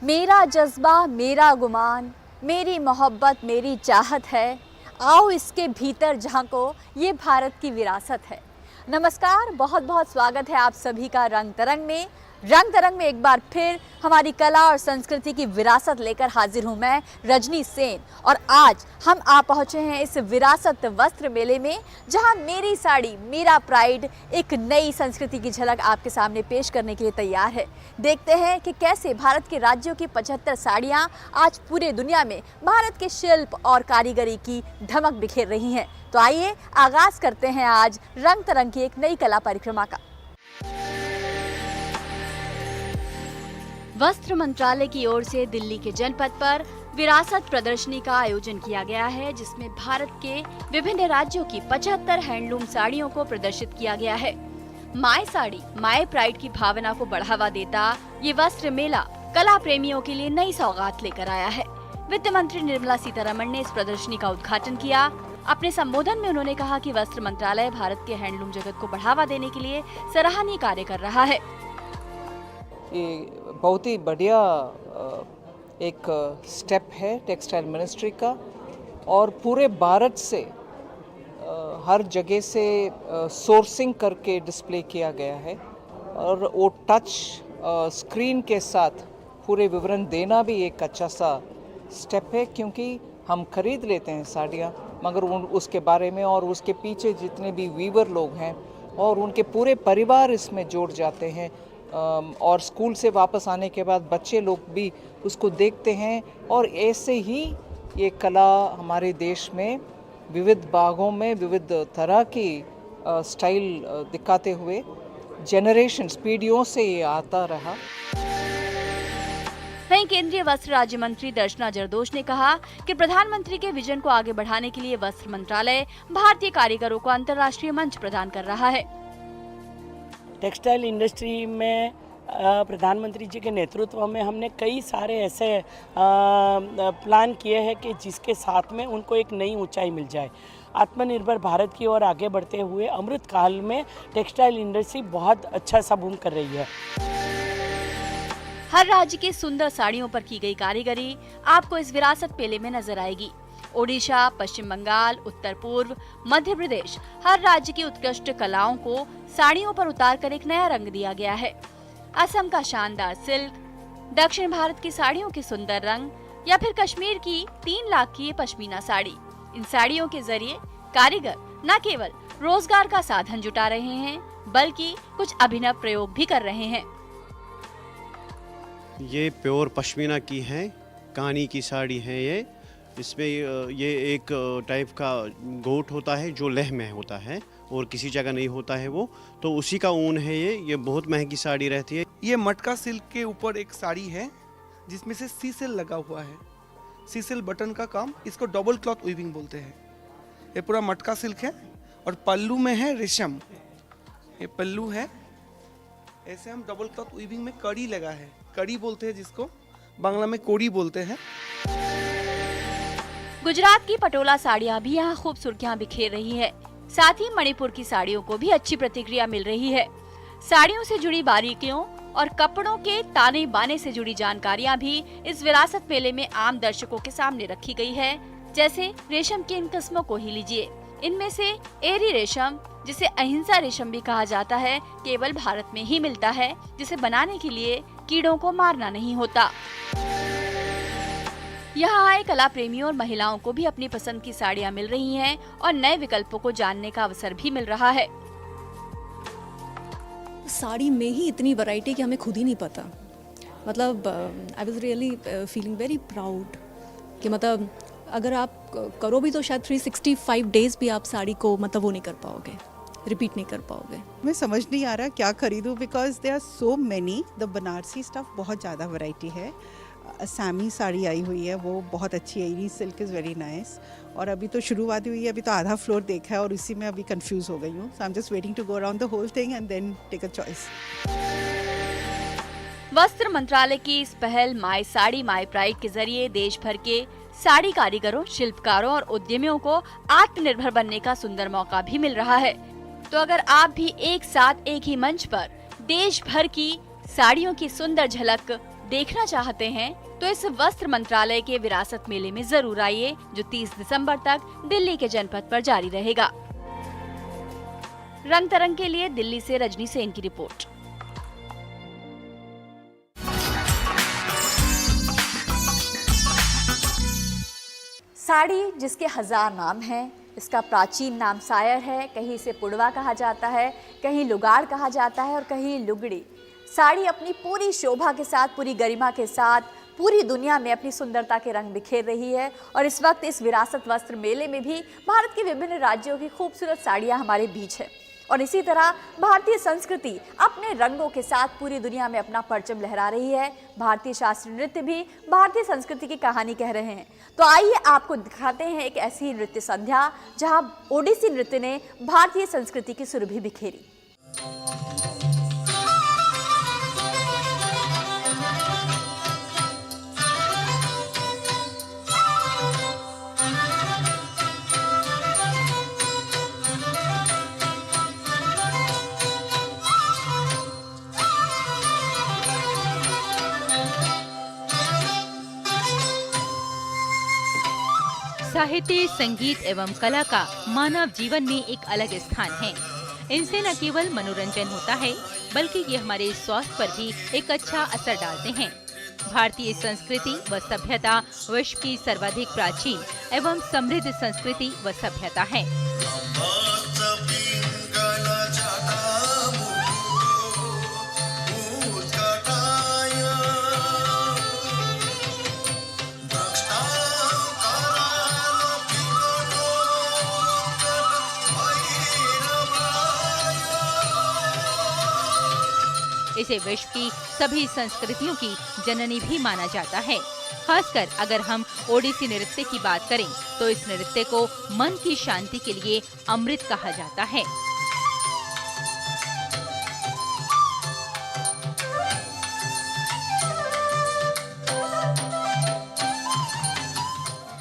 मेरा जज्बा मेरा गुमान, मेरी मोहब्बत मेरी चाहत है, आओ इसके भीतर झांको, ये भारत की विरासत है। नमस्कार, बहुत बहुत स्वागत है आप सभी का रंग तरंग में। रंग तरंग में एक बार फिर हमारी कला और संस्कृति की विरासत लेकर हाजिर हूं मैं रजनी सेन। और आज हम आ पहुंचे हैं इस विरासत वस्त्र मेले में, जहां मेरी साड़ी मेरा प्राइड एक नई संस्कृति की झलक आपके सामने पेश करने के लिए तैयार है। देखते हैं कि कैसे भारत के राज्यों की 75 साड़ियां आज पूरे दुनिया में भारत के शिल्प और कारीगरी की धमक बिखेर रही हैं। तो आइए आगाज करते हैं आज रंग तरंग की एक नई कला परिक्रमा का। वस्त्र मंत्रालय की ओर से दिल्ली के जनपथ पर विरासत प्रदर्शनी का आयोजन किया गया है, जिसमें भारत के विभिन्न राज्यों की 75 हैंडलूम साड़ियों को प्रदर्शित किया गया है। माय साड़ी माय प्राइड की भावना को बढ़ावा देता ये वस्त्र मेला कला प्रेमियों के लिए नई सौगात लेकर आया है। वित्त मंत्री निर्मला सीतारमण ने इस प्रदर्शनी का उद्घाटन किया। अपने संबोधन में उन्होंने कहा कि वस्त्र मंत्रालय भारत के हैंडलूम जगत को बढ़ावा देने के लिए सराहनीय कार्य कर रहा है। ये बहुत ही बढ़िया एक स्टेप है टेक्सटाइल मिनिस्ट्री का, और पूरे भारत से हर जगह से सोर्सिंग करके डिस्प्ले किया गया है, और वो टच स्क्रीन के साथ पूरे विवरण देना भी एक अच्छा सा स्टेप है, क्योंकि हम खरीद लेते हैं साड़ियाँ, मगर उसके बारे में और उसके पीछे जितने भी वीवर लोग हैं और उनके पूरे परिवार इसमें जुड़ जाते हैं, और स्कूल से वापस आने के बाद बच्चे लोग भी उसको देखते हैं। और ऐसे ही ये कला हमारे देश में विविध भागों में विविध तरह की स्टाइल दिखाते हुए जनरेशन्स पीढ़ियों से ये आता रहा। वहीं केंद्रीय वस्त्र राज्य मंत्री दर्शना जरदोश ने कहा कि प्रधानमंत्री के विजन को आगे बढ़ाने के लिए वस्त्र मंत्रालय भारतीय कारीगरों को अंतर्राष्ट्रीय मंच प्रदान कर रहा है। टेक्सटाइल इंडस्ट्री में प्रधानमंत्री जी के नेतृत्व में हमने कई सारे ऐसे प्लान किए हैं कि जिसके साथ में उनको एक नई ऊंचाई मिल जाए। आत्मनिर्भर भारत की ओर आगे बढ़ते हुए अमृत काल में टेक्सटाइल इंडस्ट्री बहुत अच्छा सा बूम कर रही है। हर राज्य की सुंदर साड़ियों पर की गई कारीगरी आपको इस विरासत मेले में नजर आएगी। ओडिशा, पश्चिम बंगाल, उत्तर पूर्व, मध्य प्रदेश, हर राज्य की उत्कृष्ट कलाओं को साड़ियों पर उतारकर एक नया रंग दिया गया है। असम का शानदार सिल्क, दक्षिण भारत की साड़ियों के सुंदर रंग, या फिर कश्मीर की 3 लाख की पश्मीना साड़ी। इन साड़ियों के जरिए कारीगर न केवल रोजगार का साधन जुटा रहे हैं, बल्कि कुछ अभिनव प्रयोग भी कर रहे हैं। ये प्योर पश्मीना की है, कानी की साड़ी है ये। इसमें ये एक टाइप का गोट होता है जो लेह में होता है और किसी जगह नहीं होता है वो, तो उसी का ऊन है ये बहुत महंगी साड़ी रहती है। ये मटका सिल्क के ऊपर एक साड़ी है जिसमें से सीसेल लगा हुआ है, सीसेल बटन का काम, इसको डबल क्लॉथ वीविंग बोलते हैं। ये पूरा मटका सिल्क है और पल्लू में है रेशम, ये पल्लू है। ऐसे हम डबल क्लॉथ वीविंग में कड़ी लगा है, कड़ी बोलते हैं जिसको बांग्ला में कोड़ी बोलते हैं। गुजरात की पटोला साड़ियाँ भी यहाँ खूब सुर्खियाँ बिखेर रही है। साथ ही मणिपुर की साड़ियों को भी अच्छी प्रतिक्रिया मिल रही है। साड़ियों से जुड़ी बारीकियों और कपड़ों के ताने बाने से जुड़ी जानकारियाँ भी इस विरासत मेले में आम दर्शकों के सामने रखी गई है। जैसे रेशम की इन किस्मों को ही लीजिए। इनमें से एरी रेशम, जिसे अहिंसा रेशम भी कहा जाता है, केवल भारत में ही मिलता है, जिसे बनाने के लिए कीड़ों को मारना नहीं होता। यहाँ आए कला प्रेमियों और महिलाओं को भी अपनी पसंद की साड़ियाँ मिल रही हैं और नए विकल्पों को जानने का अवसर भी मिल रहा है। साड़ी में ही इतनी वैरायटी कि हमें खुद ही नहीं पता। मतलब I was really feeling very proud कि मतलब अगर आप करो भी तो शायद 365 डेज भी आप साड़ी को मतलब वो नहीं कर पाओगे, रिपीट नहीं कर पाओगे। मैं समझ नहीं आ रहा क्या खरीदूं, because they are so many. The Banarasi stuff बहुत ज़्यादा वैरायटी है। असमी साड़ी आई हुई है, वो बहुत अच्छी है। एरी सिल्क इज़ वेरी नाइस। और अभी तो शुरुआत हुई है, अभी तो आधा फ्लोर देखा है और इसी में अभी कंफ्यूज हो गई हूँ। So I am just waiting to go around the whole thing and then take a choice. वस्त्र मंत्रालय की इस पहल माय साड़ी माय प्राइड के जरिए देश भर के साड़ी कारीगरों, शिल्पकारों और उद्यमियों को आत्मनिर्भर बनने का सुंदर मौका भी मिल रहा है। तो अगर आप भी एक साथ एक ही मंच पर देश भर की साड़ियों की सुंदर झलक देखना चाहते हैं तो इस वस्त्र मंत्रालय के विरासत मेले में जरूर आइए, जो 30 दिसंबर तक दिल्ली के जनपथ पर जारी रहेगा। रंग तरंग के लिए दिल्ली से रजनी सेन की रिपोर्ट। साड़ी जिसके 1000 नाम हैं, इसका प्राचीन नाम सायर है, कहीं इसे पुड़वा कहा जाता है, कहीं लुगाड़ कहा जाता है और कहीं लुगड़ी। साड़ी अपनी पूरी शोभा के साथ, पूरी गरिमा के साथ पूरी दुनिया में अपनी सुंदरता के रंग बिखेर रही है और इस वक्त इस विरासत वस्त्र मेले में भी भारत के विभिन्न राज्यों की खूबसूरत साड़ियां हमारे बीच है। और इसी तरह भारतीय संस्कृति अपने रंगों के साथ पूरी दुनिया में अपना परचम लहरा रही है। भारतीय शास्त्रीय नृत्य भी भारतीय संस्कृति की कहानी कह रहे हैं। तो आइए आपको दिखाते हैं एक ऐसी ही नृत्य संध्या जहां ओडिसी नृत्य ने भारतीय संस्कृति की सुरभि बिखेरी। साहित्य, संगीत एवं कला का मानव जीवन में एक अलग स्थान है। इनसे न केवल मनोरंजन होता है, बल्कि ये हमारे स्वास्थ्य पर भी एक अच्छा असर डालते हैं। भारतीय संस्कृति व सभ्यता विश्व की सर्वाधिक प्राचीन एवं समृद्ध संस्कृति व सभ्यता है। इसे विश्व की सभी संस्कृतियों की जननी भी माना जाता है। खासकर अगर हम ओडिसी नृत्य की बात करें तो इस नृत्य को मन की शांति के लिए अमृत कहा जाता है।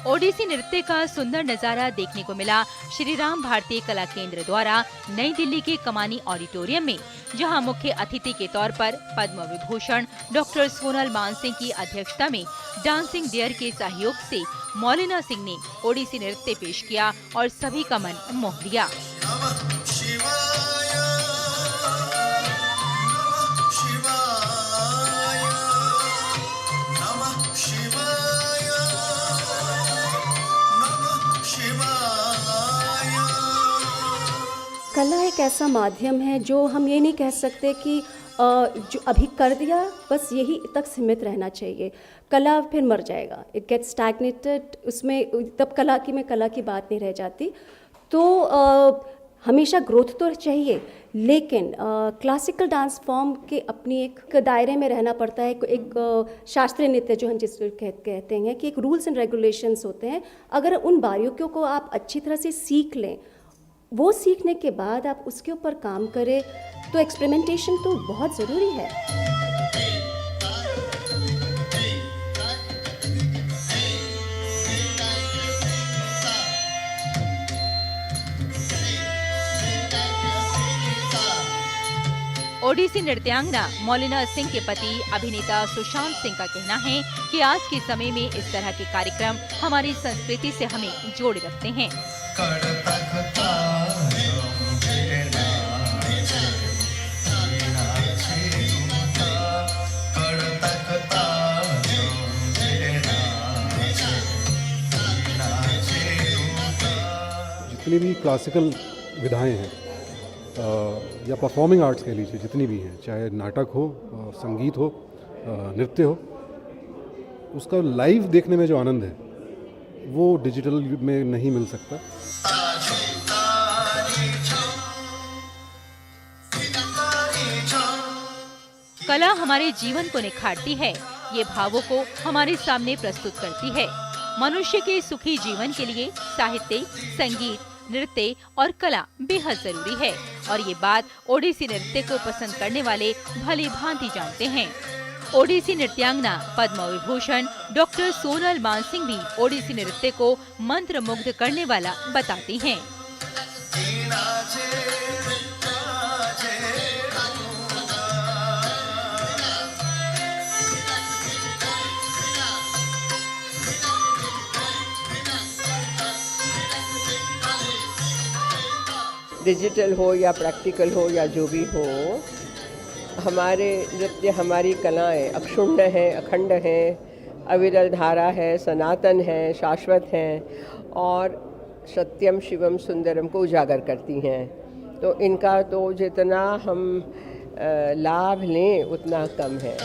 ओडिसी नृत्य का सुंदर नजारा देखने को मिला श्री राम भारतीय कला केंद्र द्वारा नई दिल्ली के कमानी ऑडिटोरियम में, जहां मुख्य अतिथि के तौर पर पद्म विभूषण डॉक्टर सोनल मानसिंह की अध्यक्षता में डांसिंग डेयर के सहयोग से मौलिना सिंह ने ओडिसी नृत्य पेश किया और सभी का मन मोह लिया। कला एक ऐसा माध्यम है जो हम ये नहीं कह सकते कि जो अभी कर दिया बस यही तक सीमित रहना चाहिए। कला फिर मर जाएगा, इट गेट्स स्टैग्नेटेड, उसमें तब कला की बात नहीं रह जाती। तो हमेशा ग्रोथ तो चाहिए, लेकिन क्लासिकल डांस फॉर्म के अपनी एक दायरे में रहना पड़ता है। एक शास्त्रीय नृत्य जो हम जिसको कहते हैं कि एक रूल्स एंड रेगुलेशंस होते हैं। अगर उन बारीकियों को आप अच्छी तरह से सीख लें, वो सीखने के बाद आप उसके ऊपर काम करें, तो एक्सपेरिमेंटेशन तो बहुत ज़रूरी है। ओडिसी नृत्यांगना मौलिना सिंह के पति अभिनेता सुशांत सिंह का कहना है कि आज के समय में इस तरह के कार्यक्रम हमारी संस्कृति से हमें जोड़े रखते हैं। जितनी भी क्लासिकल विधाएं हैं या परफॉर्मिंग आर्ट्स कह लीजिए, जितनी भी हैं, चाहे नाटक हो, संगीत हो, नृत्य हो, उसका लाइव देखने में जो आनंद है वो डिजिटल में नहीं मिल सकता। कला हमारे जीवन को निखारती है, ये भावों को हमारे सामने प्रस्तुत करती है। मनुष्य के सुखी जीवन के लिए साहित्य, संगीत, नृत्य और कला बेहद जरूरी है और ये बात ओडिसी नृत्य को पसंद करने वाले भली भांति जानते हैं। ओडिसी नृत्यांगना पद्म विभूषण डॉक्टर सोनल मानसिंह भी ओडिसी नृत्य को मंत्र मुग्ध करने वाला बताती हैं। डिजिटल हो या प्रैक्टिकल हो या जो भी हो, हमारे नृत्य, हमारी कलाएं अक्षुण्ण हैं, अखंड हैं, अविरल धारा है, सनातन है, शाश्वत हैं और सत्यम शिवम सुंदरम को उजागर करती हैं। तो इनका तो जितना हम लाभ लें उतना कम है।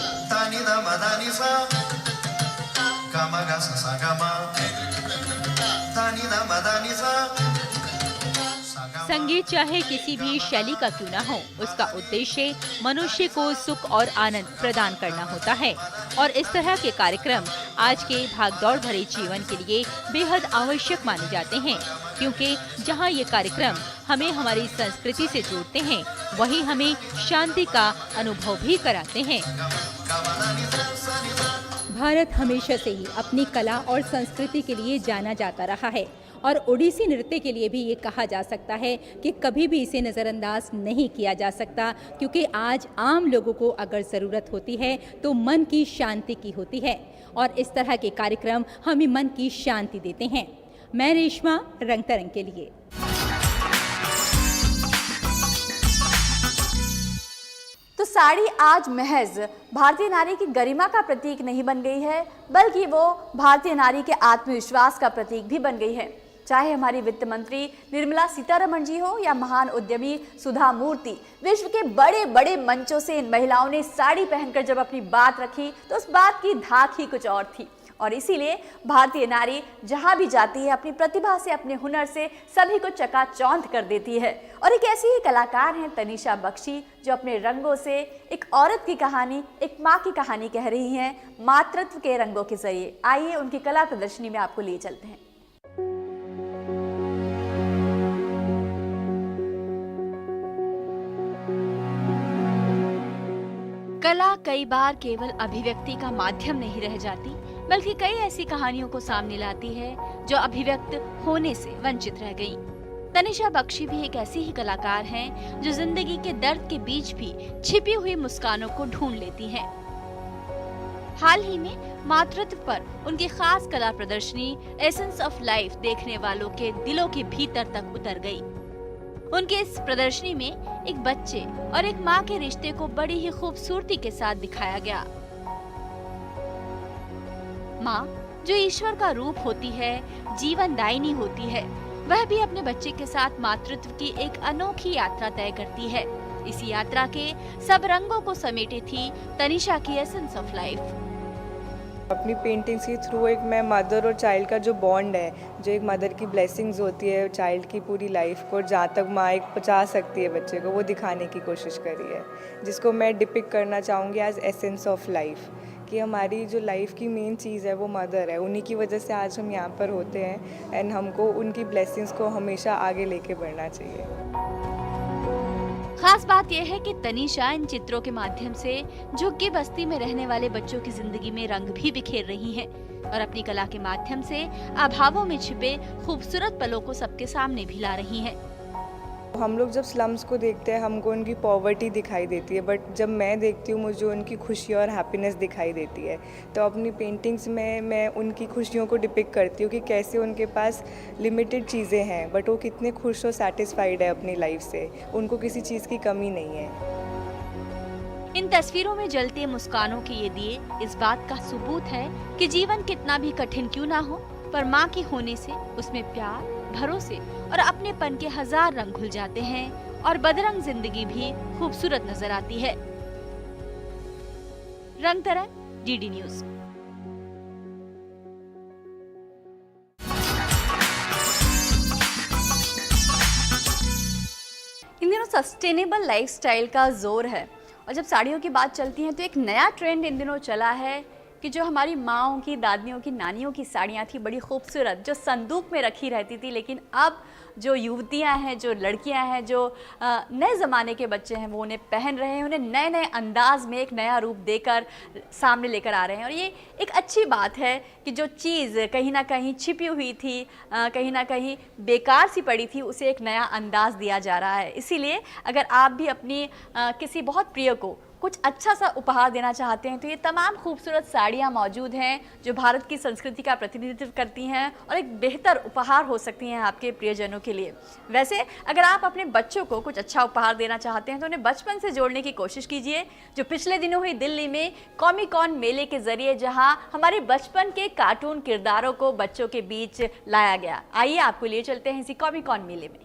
संगीत चाहे किसी भी शैली का क्यों ना हो, उसका उद्देश्य मनुष्य को सुख और आनंद प्रदान करना होता है और इस तरह के कार्यक्रम आज के भागदौड़ भरे जीवन के लिए बेहद आवश्यक माने जाते हैं, क्योंकि जहां ये कार्यक्रम हमें हमारी संस्कृति से जोड़ते हैं, वहीं हमें शांति का अनुभव भी कराते हैं। भारत हमेशा से ही अपनी कला और संस्कृति के लिए जाना जाता रहा है और ओडिसी नृत्य के लिए भी ये कहा जा सकता है कि कभी भी इसे नज़रअंदाज नहीं किया जा सकता, क्योंकि आज आम लोगों को अगर ज़रूरत होती है तो मन की शांति की होती है और इस तरह के कार्यक्रम हमें मन की शांति देते हैं। मैं रेशमा, रंग तरंग के लिए। तो साड़ी आज महज भारतीय नारी की गरिमा का प्रतीक नहीं बन गई है, बल्कि वो भारतीय नारी के आत्मविश्वास का प्रतीक भी बन गई है। चाहे हमारी वित्त मंत्री निर्मला सीतारमण जी हो या महान उद्यमी सुधा मूर्ति, विश्व के बड़े बड़े मंचों से इन महिलाओं ने साड़ी पहनकर जब अपनी बात रखी तो उस बात की धाक ही कुछ और थी। और इसीलिए भारतीय नारी जहां भी जाती है अपनी प्रतिभा से, अपने हुनर से सभी को चकाचौंध कर देती है। और एक ऐसी ही कलाकार हैं तनिषा बख्शी, जो अपने रंगों से एक औरत की कहानी, एक माँ की कहानी कह रही हैं मातृत्व के रंगों के जरिए। आइए उनकी कला प्रदर्शनी में आपको ले चलते हैं। कला कई बार केवल अभिव्यक्ति का माध्यम नहीं रह जाती, बल्कि कई ऐसी कहानियों को सामने लाती है जो अभिव्यक्त होने से वंचित रह गईं। तनिषा बख्शी भी एक ऐसी ही कलाकार हैं जो जिंदगी के दर्द के बीच भी छिपी हुई मुस्कानों को ढूंढ लेती हैं। हाल ही में मातृत्व पर उनकी खास कला प्रदर्शनी एसेंस ऑफ लाइफ देखने वालों के दिलों के भीतर तक उतर गई। उनके इस प्रदर्शनी में एक बच्चे और एक माँ के रिश्ते को बड़ी ही खूबसूरती के साथ दिखाया गया। माँ जो ईश्वर का रूप होती है, जीवनदायिनी होती है, वह भी अपने बच्चे के साथ मातृत्व की एक अनोखी यात्रा तय करती है। इसी यात्रा के सब रंगों को समेटे थी तनिषा की एसेंस ऑफ लाइफ। अपनी पेंटिंग्स के थ्रू एक मैं मदर और चाइल्ड का जो बॉन्ड है, जो एक मदर की ब्लेसिंग्स होती है चाइल्ड की पूरी लाइफ को, जहाँ तक माँ एक पहुँचा सकती है बच्चे को, वो दिखाने की कोशिश करी है, जिसको मैं डिपिक्ट करना चाहूँगी एज एसेंस ऑफ लाइफ। कि हमारी जो लाइफ की मेन चीज़ है वो मदर है, उन्हीं की वजह से आज हम यहाँ पर होते हैं एंड हमको उनकी ब्लेसिंग्स को हमेशा आगे लेके बढ़ना चाहिए। खास बात यह है कि तनिषा इन चित्रों के माध्यम से झुग्गी बस्ती में रहने वाले बच्चों की जिंदगी में रंग भी बिखेर रही हैं और अपनी कला के माध्यम से अभावों में छिपे खूबसूरत पलों को सबके सामने भी ला रही हैं। हम लोग जब स्लम्स को देखते हैं हमको उनकी पॉवर्टी दिखाई देती है, बट जब मैं देखती हूँ मुझे उनकी खुशी और हैप्पीनेस दिखाई देती है। तो अपनी पेंटिंग्स में मैं उनकी खुशियों को डिपिक्ट करती हूँ कि कैसे उनके पास लिमिटेड चीज़ें हैं बट वो कितने खुश और सैटिस्फाइड है अपनी लाइफ से, उनको किसी चीज़ की कमी नहीं है। इन तस्वीरों में जलते मुस्कानों के ये दिए इस बात का सबूत है कि जीवन कितना भी कठिन क्यों ना हो, पर माँ के होने से उसमें प्यार, भरोसे और अपनेपन के हजार रंग घुल जाते हैं और बदरंग जिंदगी भी खूबसूरत नजर आती है। रंग तरंग, डीडी न्यूज। इन दिनों सस्टेनेबल लाइफस्टाइल का जोर है और जब साड़ियों की बात चलती है तो एक नया ट्रेंड इन दिनों चला है कि जो हमारी माँओं की, दादियों की, नानियों की साड़ियाँ थी बड़ी खूबसूरत, जो संदूक में रखी रहती थी, लेकिन अब जो युवतियाँ हैं, जो लड़कियाँ हैं, जो नए ज़माने के बच्चे हैं, वो उन्हें पहन रहे हैं, उन्हें नए नए अंदाज में एक नया रूप देकर सामने लेकर आ रहे हैं। और ये एक अच्छी बात है कि जो चीज़ कहीं ना कहीं छिपी हुई थी, कहीं ना कहीं बेकार सी पड़ी थी, उसे एक नया अंदाज दिया जा रहा है। इसीलिए अगर आप भी अपनी किसी बहुत प्रिय को कुछ अच्छा सा उपहार देना चाहते हैं तो ये तमाम खूबसूरत साड़ियाँ मौजूद हैं जो भारत की संस्कृति का प्रतिनिधित्व करती हैं और एक बेहतर उपहार हो सकती हैं आपके प्रियजनों के लिए। वैसे अगर आप अपने बच्चों को कुछ अच्छा उपहार देना चाहते हैं तो उन्हें बचपन से जोड़ने की कोशिश कीजिए, जो पिछले दिनों हुई दिल्ली में कॉमिक कॉन मेले के जरिए जहां हमारे बचपन के कार्टून किरदारों को बच्चों के बीच लाया गया। आइए आपको लिए चलते हैं इसी कॉमिक कॉन मेले में।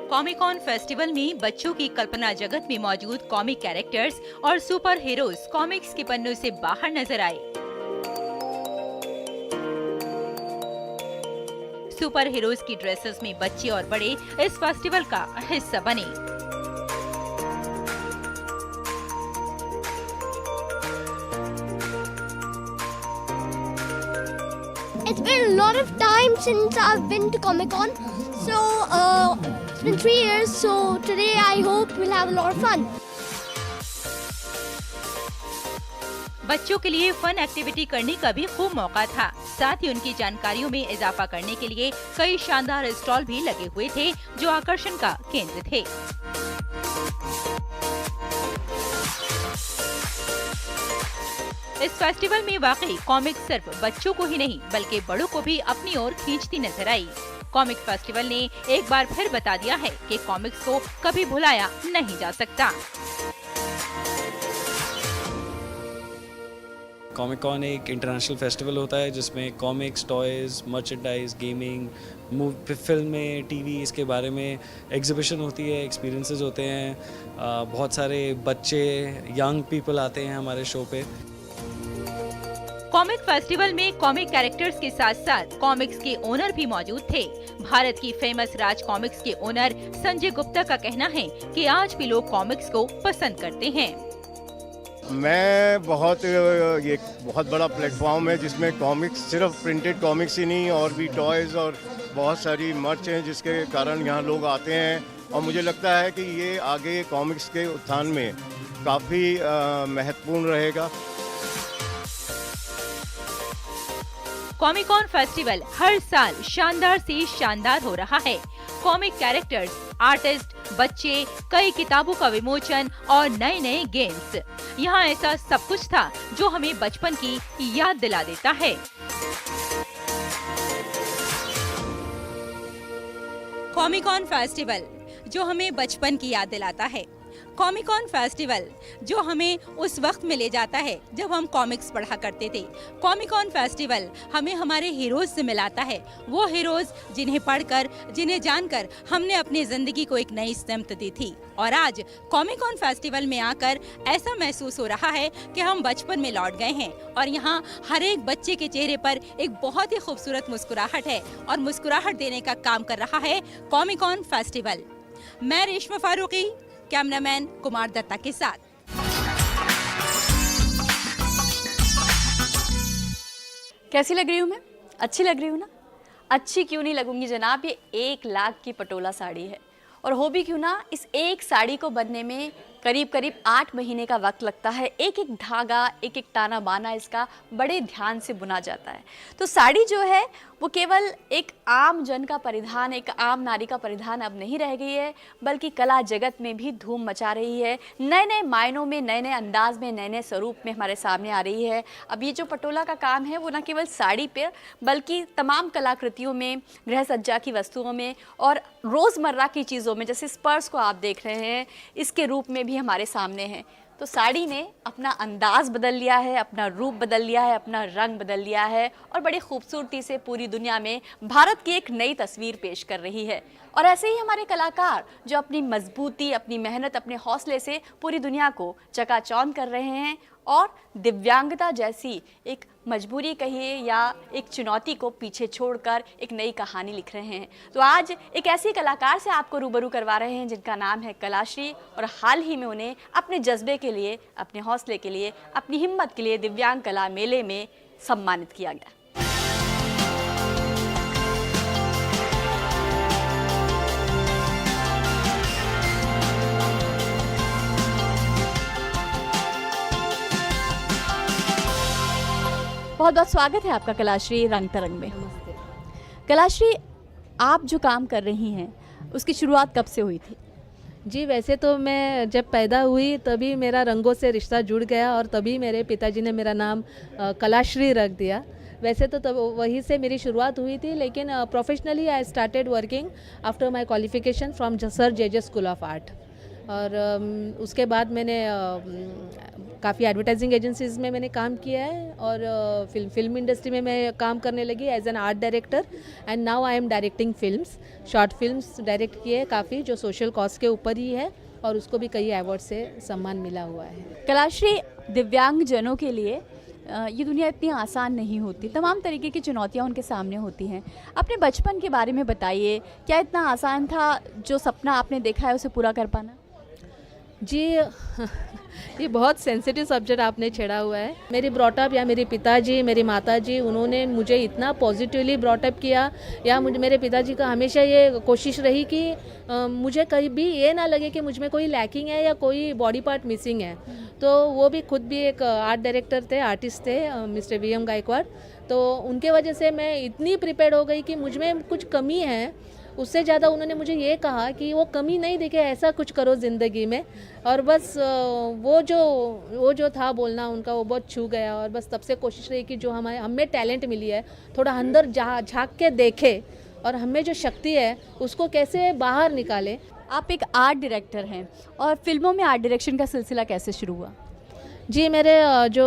कॉमिक कॉन फेस्टिवल में बच्चों की कल्पना जगत में मौजूद कॉमिक कैरेक्टर्स और सुपर हीरोज कॉमिक्स के पन्नों से बाहर नजर आए। सुपर हीरोज की ड्रेसेस में बच्चे और बड़े इस फेस्टिवल का हिस्सा बने। It's been a lot of time since I've been to Comic Con, so it's been 3 years. So today I hope we'll have a lot of fun. बच्चों के लिए फन एक्टिविटी करने का भी खूब मौका था। साथ ही उनकी जानकारियों में इजाफा करने के लिए कई शानदार स्टॉल भी लगे हुए थे जो आकर्षण का केंद्र थे। इस फेस्टिवल में वाकई कॉमिक सिर्फ बच्चों को ही नहीं बल्कि बड़ों को भी अपनी ओर खींचती नजर आई। कॉमिक फेस्टिवल ने एक बार फिर बता दिया है कि कॉमिक्स को कभी भुलाया नहीं जा सकता। कॉमिक कॉन एक इंटरनेशनल फेस्टिवल होता है जिसमें कॉमिक्स, टॉयज़, मर्चेंडाइज, गेमिंग, फिल्में, टीवी, इसके बारे में एग्जीबिशन होती है, एक्सपीरियंसेस होते हैं। बहुत सारे बच्चे, यंग पीपल आते हैं हमारे शो पे। कॉमिक फेस्टिवल में कॉमिक कैरेक्टर्स के साथ साथ कॉमिक्स के ओनर भी मौजूद थे। भारत की फेमस राज कॉमिक्स के ओनर संजय गुप्ता का कहना है कि आज भी लोग कॉमिक्स को पसंद करते हैं। मैं ये बहुत बड़ा प्लेटफॉर्म है जिसमें कॉमिक्स, सिर्फ प्रिंटेड कॉमिक्स ही नहीं और भी टॉयज़ और बहुत सारी मर्च हैं जिसके कारण यहाँ लोग आते हैं और मुझे लगता है कि ये आगे कॉमिक्स के उत्थान में काफ़ी महत्वपूर्ण रहेगा। कॉमिक कॉन फेस्टिवल हर साल शानदार से शानदार हो रहा है। कॉमिक कैरेक्टर्स, आर्टिस्ट, बच्चे, कई किताबों का विमोचन और नए नए गेम्स। यहाँ ऐसा सब कुछ था जो हमें बचपन की याद दिला देता है। कॉमिक कॉन फेस्टिवल जो हमें बचपन की याद दिलाता है। कॉमिक कॉन फेस्टिवल जो हमें उस वक्त में ले जाता है जब हम कॉमिक्स पढ़ा करते थे। कॉमिक कॉन फेस्टिवल हमें हमारे हीरोज से मिलाता है, वो हीरोज जिन्हें पढ़कर, जिन्हें जानकर हमने अपनी जिंदगी को एक नई सिमत दी थी। और आज कॉमिक कॉन फेस्टिवल में आकर ऐसा महसूस हो रहा है कि हम बचपन में लौट गए हैं और यहाँ हर एक बच्चे के चेहरे पर एक बहुत ही खूबसूरत मुस्कुराहट है और मुस्कुराहट देने का काम कर रहा है कॉमिक कॉन फेस्टिवल। मैं रेशमा फारूकी, कैमरामैन कुमार दत्ता के साथ। कैसी लग रही हूँ मैं? अच्छी लग रही हूँ ना? अच्छी क्यों नहीं लगूंगी जनाब, ये 1 लाख की पटोला साड़ी है और हो भी क्यों ना, इस एक साड़ी को बनने में करीब करीब 8 महीने का वक्त लगता है। एक एक धागा, एक एक ताना बाना इसका बड़े ध्यान से बुना जाता है। तो साड़ी जो है वो केवल एक आम जन का परिधान, एक आम नारी का परिधान अब नहीं रह गई है, बल्कि कला जगत में भी धूम मचा रही है। नए नए मायनों में, नए नए अंदाज में, नए नए स्वरूप में हमारे सामने आ रही है। अब ये जो पटोला का काम है वो न केवल साड़ी पे बल्कि तमाम कलाकृतियों में, गृह सज्जा की वस्तुओं में और रोज़मर्रा की चीज़ों में, जैसे इस पर्स को आप देख रहे हैं, इसके रूप में भी हमारे सामने है। तो साड़ी ने अपना अंदाज बदल लिया है, अपना रूप बदल लिया है, अपना रंग बदल लिया है और बड़ी खूबसूरती से पूरी दुनिया में भारत की एक नई तस्वीर पेश कर रही है। और ऐसे ही हमारे कलाकार जो अपनी मजबूती, अपनी मेहनत, अपने हौसले से पूरी दुनिया को चकाचौंध कर रहे हैं और दिव्यांगता जैसी एक मजबूरी कहिए या एक चुनौती को पीछे छोड़कर एक नई कहानी लिख रहे हैं। तो आज एक ऐसी कलाकार से आपको रूबरू करवा रहे हैं जिनका नाम है कलाश्री और हाल ही में उन्हें अपने जज्बे के लिए, अपने हौसले के लिए, अपनी हिम्मत के लिए दिव्यांग कला मेले में सम्मानित किया गया। बहुत बहुत स्वागत है आपका कलाश्री रंग तरंग में। कलाश्री, आप जो काम कर रही हैं उसकी शुरुआत कब से हुई थी? जी, वैसे तो मैं जब पैदा हुई तभी मेरा रंगों से रिश्ता जुड़ गया और तभी मेरे पिताजी ने मेरा नाम कलाश्री रख दिया। वैसे तो तब वहीं से मेरी शुरुआत हुई थी, लेकिन professionally I started working after my qualification from sir J school of art. और उसके बाद मैंने काफ़ी एडवर्टाइजिंग एजेंसीज़ में मैंने काम किया है और फिल्म इंडस्ट्री में मैं काम करने लगी as an art director and now I am directing films, short films direct किए काफ़ी जो सोशल कॉज के ऊपर ही है और उसको भी कई अवार्ड से सम्मान मिला हुआ है। कलाश्री, दिव्यांगजनों के लिए ये दुनिया इतनी आसान नहीं होती, तमाम तरीके की चुनौतियाँ उनके सामने होती हैं। अपने बचपन के बारे में बताइए, क्या इतना आसान था जो सपना आपने देखा है उसे पूरा कर पाना? जी ये बहुत सेंसिटिव सब्जेक्ट आपने छेड़ा हुआ है। मेरी ब्रॉटअप या मेरे पिताजी, मेरी माताजी, उन्होंने मुझे इतना पॉजिटिवली ब्रॉटअप किया, या मुझे मेरे पिताजी का हमेशा ये कोशिश रही कि मुझे कहीं भी ये ना लगे कि मुझ में कोई लैकिंग है या कोई बॉडी पार्ट मिसिंग है। तो वो भी खुद भी एक आर्ट डायरेक्टर थे, आर्टिस्ट थे, मिस्टर वी एम गायकवाड़। तो उनके वजह से मैं इतनी प्रिपेयर्ड हो गई कि मुझ में कुछ कमी है, उससे ज़्यादा उन्होंने मुझे ये कहा कि वो कमी नहीं दिखे, ऐसा कुछ करो ज़िंदगी में। और बस वो जो था बोलना उनका, वो बहुत छू गया। और बस तब से कोशिश रही कि जो हमें टैलेंट मिली है थोड़ा अंदर झांक के देखे और हमें जो शक्ति है उसको कैसे बाहर निकाले। आप एक आर्ट डायरेक्टर हैं और फिल्मों में आर्ट डायरेक्शन का सिलसिला कैसे शुरू हुआ? जी, मेरे जो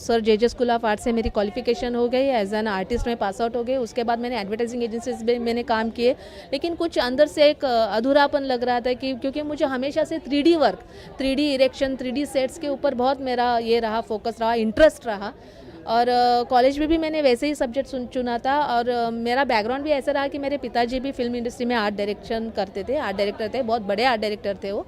sir J school of art से मेरी क्वालिफिकेशन हो गई, एज एन आर्टिस्ट में पास आउट हो गई। उसके बाद मैंने एडवर्टाइजिंग एजेंसीज में मैंने काम किए, लेकिन कुछ अंदर से एक अधूरापन लग रहा था कि क्योंकि मुझे हमेशा से 3D work, 3D erection, 3D sets के ऊपर बहुत मेरा ये रहा, फोकस रहा, इंटरेस्ट रहा। और कॉलेज में भी मैंने वैसे ही सब्जेक्ट चुना था। और मेरा बैकग्राउंड भी ऐसा रहा कि मेरे पिताजी भी फिल्म इंडस्ट्री में आर्ट डायरेक्शन करते थे, आर्ट डायरेक्टर थे, बहुत बड़े आर्ट डायरेक्टर थे वो।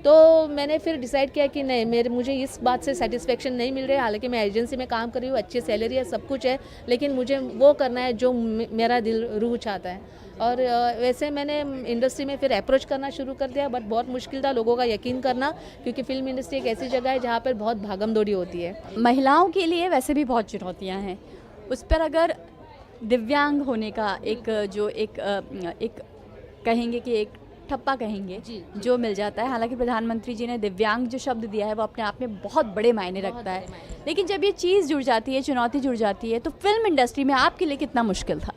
तो मैंने फिर डिसाइड किया कि नहीं, मुझे इस बात से सेटिस्फेक्शन नहीं मिल रही है। हालांकि मैं एजेंसी में काम कर रही हूँ, अच्छी सैलरी है, सब कुछ है, लेकिन मुझे वो करना है जो मेरा दिल रूह चाहता है। और वैसे मैंने इंडस्ट्री में फिर अप्रोच करना शुरू कर दिया, बट बहुत मुश्किल था लोगों का यकीन करना, क्योंकि फिल्म इंडस्ट्री एक ऐसी जगह है जहाँ पर बहुत भागम दौड़ी होती है। महिलाओं के लिए वैसे भी बहुत चुनौतियाँ हैं, उस पर अगर दिव्यांग होने का एक कहेंगे कि एक ठप्पा कहेंगे जो मिल जाता है। हालांकि प्रधानमंत्री जी ने दिव्यांग जो शब्द दिया है वो अपने आप में बहुत बड़े मायने रखता है, लेकिन जब ये चीज़ जुड़ जाती है, चुनौती जुड़ जाती है, तो फिल्म इंडस्ट्री में आपके लिए कितना मुश्किल था?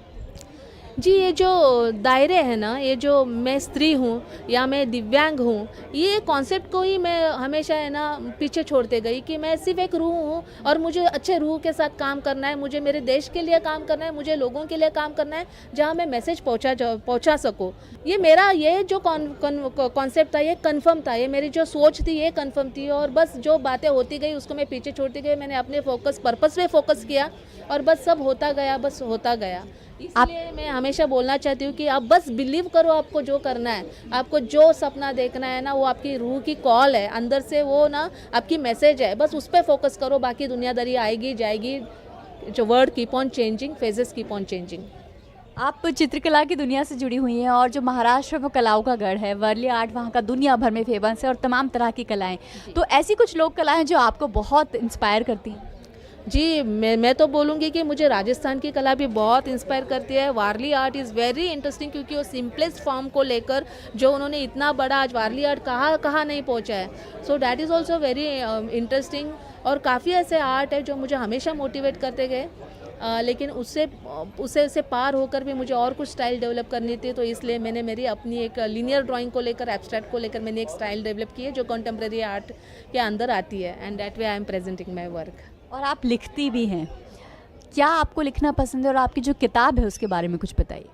जी, ये जो दायरे हैं ना, ये जो मैं स्त्री हूँ या मैं दिव्यांग हूँ, ये कॉन्सेप्ट को ही मैं हमेशा है ना पीछे छोड़ते गई कि मैं सिर्फ एक रूह हूँ और मुझे अच्छे रूह के साथ काम करना है, मुझे मेरे देश के लिए काम करना है, मुझे लोगों के लिए काम करना है जहाँ मैं मैसेज पहुँचा सकूँ। ये जो कॉन्सेप्ट था ये कन्फर्म था, ये मेरी जो सोच थी ये कन्फर्म थी। और बस जो बातें होती गई उसको मैं पीछे छोड़ती गई, मैंने अपने पर्पस पे फोकस किया और बस सब होता गया। इसलिए मैं हमेशा बोलना चाहती हूँ कि आप बस बिलीव करो, आपको जो करना है, आपको जो सपना देखना है ना, वो आपकी रूह की कॉल है, अंदर से वो ना आपकी मैसेज है, बस उस पर फोकस करो, बाकी दुनियादारी आएगी जाएगी। जो word keep on changing, phases keep on changing. आप चित्रकला की दुनिया से जुड़ी हुई हैं और जो महाराष्ट्र में कलाओं का गढ़ है, वर्ली आर्ट वहाँ का दुनिया भर में फेमस है और तमाम तरह की कलाएं, तो ऐसी कुछ लोक कलाएं जो आपको बहुत इंस्पायर करती हैं? जी, मैं तो बोलूँगी कि मुझे राजस्थान की कला भी बहुत इंस्पायर करती है। वारली आर्ट इज़ वेरी इंटरेस्टिंग, क्योंकि वो सिंपलेस्ट फॉर्म को लेकर जो उन्होंने इतना बड़ा आज वारली आर्ट कहाँ नहीं पहुँचा है। So that is also very interesting. और काफ़ी ऐसे आर्ट है जो मुझे हमेशा मोटिवेट करते गए, लेकिन उससे पार होकर भी मुझे और कुछ स्टाइल डेवलप करनी थी। तो इसलिए मैंने मेरी अपनी एक लीनियर ड्राइंग को लेकर, एब्स्ट्रैक्ट को लेकर मैंने एक स्टाइल डेवलप की है जो कंटेम्प्रेरी आर्ट के अंदर आती है, and that way I am presenting my work. और आप लिखती भी हैं, क्या आपको लिखना पसंद है? और आपकी जो किताब है उसके बारे में कुछ बताइए।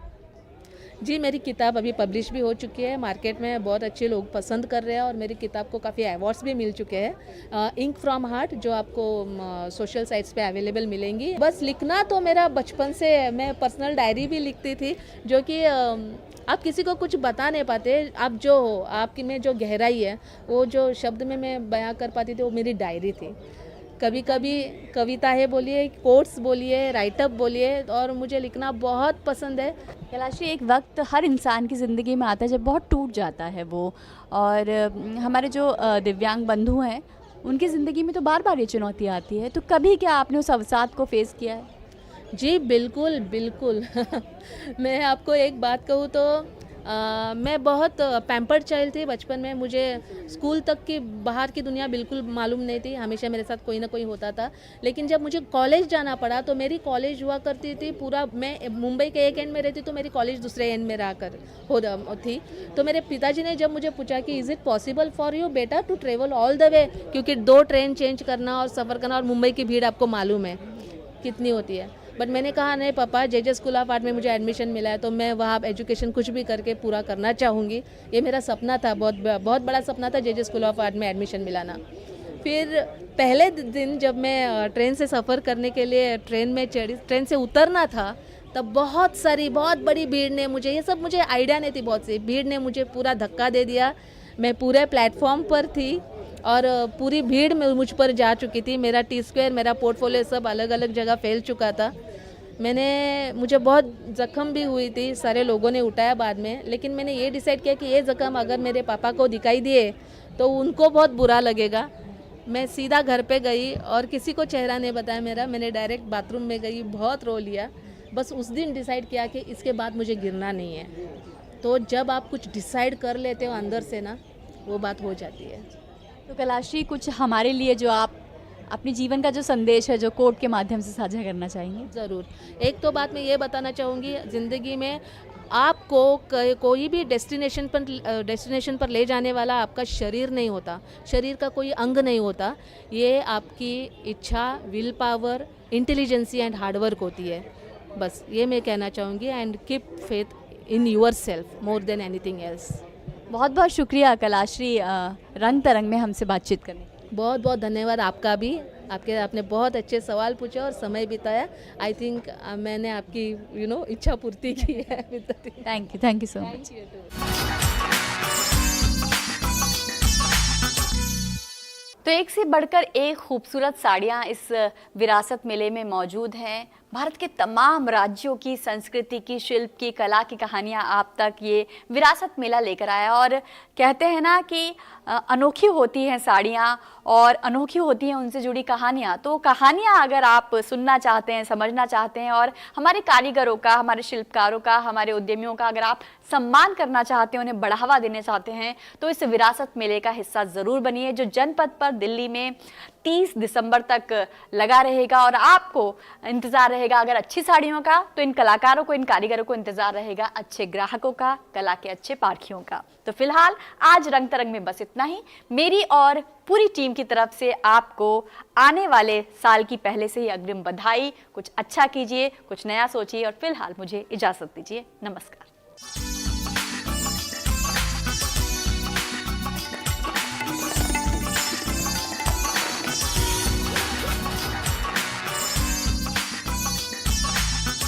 जी, मेरी किताब अभी पब्लिश भी हो चुकी है, मार्केट में बहुत अच्छे लोग पसंद कर रहे हैं और मेरी किताब को काफ़ी अवार्ड्स भी मिल चुके हैं। इंक फ्रॉम हार्ट, जो आपको सोशल साइट्स पे अवेलेबल मिलेंगी। बस लिखना तो मेरा बचपन से, मैं पर्सनल डायरी भी लिखती थी, जो कि आप किसी को कुछ बता नहीं पाते, आप जो हो, आपकी में जो गहराई है वो जो शब्द में मैं बयां कर पाती थी, वो मेरी डायरी थी। कभी कभी कविताएं बोलिए, कोट्स बोलिए, राइटअप बोलिए, और मुझे लिखना बहुत पसंद है। कैलाशी, एक वक्त हर इंसान की ज़िंदगी में आता है जब बहुत टूट जाता है वो, और हमारे जो दिव्यांग बंधु हैं उनकी ज़िंदगी में तो बार बार ये चुनौती आती है, तो कभी क्या आपने उस अवसाद को फेस किया है? जी बिल्कुल बिल्कुल। मैं आपको एक बात कहूँ तो मैं बहुत पैम्पर्ड चाइल्ड थी बचपन में। मुझे स्कूल तक की बाहर की दुनिया बिल्कुल मालूम नहीं थी, हमेशा मेरे साथ कोई ना कोई होता था। लेकिन जब मुझे कॉलेज जाना पड़ा तो मेरी कॉलेज हुआ करती थी पूरा, मैं मुंबई के एक एंड में रहती तो मेरी कॉलेज दूसरे एंड में रहा कर हो थी। तो मेरे पिताजी ने जब मुझे पूछा कि is it possible for you बेटा to travel all the way, क्योंकि 2 ट्रेन चेंज करना और सफ़र करना, और मुंबई की भीड़ आपको मालूम है कितनी होती है। बट मैंने कहा नहीं पापा, जे स्कूल ऑफ आर्ट में मुझे एडमिशन मिला है तो मैं वहाँ एजुकेशन कुछ भी करके पूरा करना चाहूँगी। ये मेरा सपना था, बहुत बड़ा सपना था जे स्कूल ऑफ आर्ट में एडमिशन मिलाना। फिर पहले दिन जब मैं ट्रेन से सफ़र करने के लिए ट्रेन में चढ़ी, ट्रेन से उतरना था, तब बहुत बड़ी भीड़ ने मुझे, ये सब मुझे आइडिया नहीं थी, बहुत सी भीड़ ने मुझे पूरा धक्का दे दिया। मैं पूरे प्लेटफॉर्म पर थी और पूरी भीड़ में मुझ पर जा चुकी थी। मेरा T-स्क्वायर, मेरा पोर्टफोलियो सब अलग अलग जगह फैल चुका था। मुझे बहुत ज़ख्म भी हुई थी, सारे लोगों ने उठाया बाद में। लेकिन मैंने ये डिसाइड किया कि ये ज़ख्म अगर मेरे पापा को दिखाई दिए तो उनको बहुत बुरा लगेगा। मैं सीधा घर पे गई और किसी को चेहरा नहीं बताया मेरा। मैंने डायरेक्ट बाथरूम में गई, बहुत रो लिया। बस उस दिन डिसाइड किया कि इसके बाद मुझे गिरना नहीं है। तो जब आप कुछ डिसाइड कर लेते हो अंदर से ना, वो बात हो जाती है। तो कैलाश्री, कुछ हमारे लिए जो आप अपने जीवन का जो संदेश है जो कोट के माध्यम से साझा करना चाहेंगे? ज़रूर। एक तो बात मैं ये बताना चाहूँगी, ज़िंदगी में आपको कोई भी डेस्टिनेशन पर ले जाने वाला आपका शरीर नहीं होता, शरीर का कोई अंग नहीं होता। ये आपकी इच्छा, will power, intelligency and hard work होती है। बस ये मैं कहना चाहूँगी। And keep faith in your self more than anything else. बहुत बहुत शुक्रिया कैलाश्री, रंग तरंग में हमसे बातचीत करने। बहुत बहुत धन्यवाद आपका भी। आपने बहुत अच्छे सवाल पूछे और समय बिताया। आई थिंक मैंने आपकी इच्छा पूर्ति की है। Thank you so much. तो एक से बढ़कर एक खूबसूरत साड़ियाँ इस विरासत मेले में मौजूद हैं। भारत के तमाम राज्यों की संस्कृति की, शिल्प की, कला की कहानियाँ आप तक ये विरासत मेला लेकर आया। और कहते हैं ना कि अनोखी होती हैं साड़ियाँ और अनोखी होती हैं उनसे जुड़ी कहानियाँ। तो कहानियाँ अगर आप सुनना चाहते हैं, समझना चाहते हैं और हमारे कारीगरों का, हमारे शिल्पकारों का, हमारे उद्यमियों का अगर आप सम्मान करना चाहते हैं, उन्हें बढ़ावा देना चाहते हैं, तो इस विरासत मेले का हिस्सा ज़रूर बनिए, जो जनपद पर दिल्ली में 30 दिसंबर तक लगा रहेगा। और आपको इंतज़ार रहेगा अगर अच्छी साड़ियों का, तो इन कलाकारों को, इन कारीगरों को इंतज़ार रहेगा अच्छे ग्राहकों का, कला के अच्छे पारखियों का। तो फिलहाल आज रंग तरंग में बस इतना ही। मेरी और पूरी टीम की तरफ से आपको आने वाले साल की पहले से ही अग्रिम बधाई। कुछ अच्छा कीजिए, कुछ नया सोचिए और फिलहाल मुझे इजाज़त दीजिए। नमस्कार।